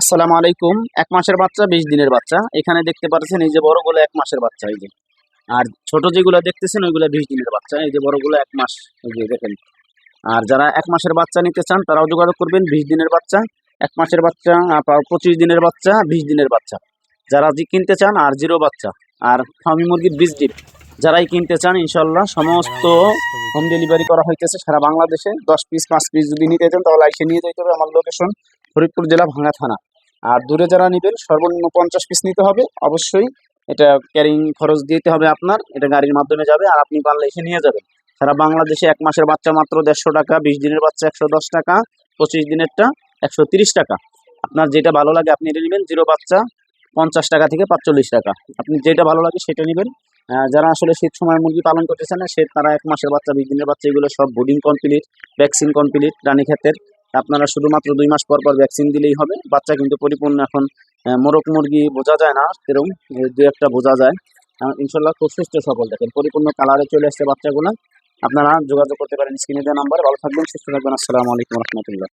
আসসালামু আলাইকুম। ১ মাসের বাচ্চা, ২০ দিনের বাচ্চা। এখানে দেখতে পাচ্ছেন এই যে বড়গুলো ১ মাসের বাচ্চা এই যে। আর ছোট যেগুলো দেখতেছেন ওইগুলো ২০ দিনের বাচ্চা। এই যে বড়গুলো ১ মাস এই যে দেখেন। আর যারা ১ মাসের বাচ্চা নিতে চান তারাও যোগাযোগ করবেন। ২০ দিনের বাচ্চা, ১ মাসের বাচ্চা, ২৫ দিনের বাচ্চা, ২০ দিনের বাচ্চা। যারা কিনতে চান আর জিরো বাচ্চা আর ফার্মি মুরগির বীজ ডিপ যারাই কিনতে চান ইনশাল্লাহ সমস্ত হোম ডেলিভারি করা হইতেছে সারা বাংলাদেশে। ১০ পিস ৫ পিস যদি নিতে চান তাহলে এসে নিয়ে যেতে হবে। আমার লোকেশন ফরিদপুর জেলা ভাঙ্গা থানা। আর দূরে যারা নেবেন সর্বনিম্ন ৫০ পিস নিতে হবে। অবশ্যই এটা ক্যারিং খরচ দিতে হবে আপনার। এটা গাড়ির মাধ্যমে যাবে আর আপনি পারলে এসে নিয়ে যাবেন। সারা বাংলাদেশে ১ মাসের বাচ্চা মাত্র ১৫০ টাকা, ২০ দিনের বাচ্চা ১১০ টাকা, ২৫ দিনেরটা ১৩০ টাকা। আপনার যেটা ভালো লাগে আপনি এটা নেবেন। জিরো বাচ্চা ৫০ টাকা থেকে ৪৫ টাকা। আপনি যেটা ভালো লাগে সেটা নেবেন। যারা আসলে শীত সময় মুরগি পালন করতে চান না সে তারা ১ মাসের বাচ্চা, ২০ দিনের বাচ্চা এগুলো সব ব্রিডিং কমপ্লিট, ভ্যাকসিন কমপ্লিট রানীক্ষেতের। আপনারা শুধুমাত্র ২ মাস পর পর ভ্যাকসিন দিলেই হবে। বাচ্চা কিন্তু পরিপূর্ণ এখন মোরগ মুরগি বোঝা যায় না সেরকম, ২-১টা বোঝা যায়। ইনশাল্লাহ খুব সুস্থ সবল দেখেন, পরিপূর্ণ কালারে চলে আসছে বাচ্চাগুলো। আপনারা যোগাযোগ করতে পারেন স্ক্রিনে দেওয়া নাম্বার। ভালো থাকবেন, সুস্থ থাকবেন। আসসালামু আলাইকুম রহমতুল্লাহ।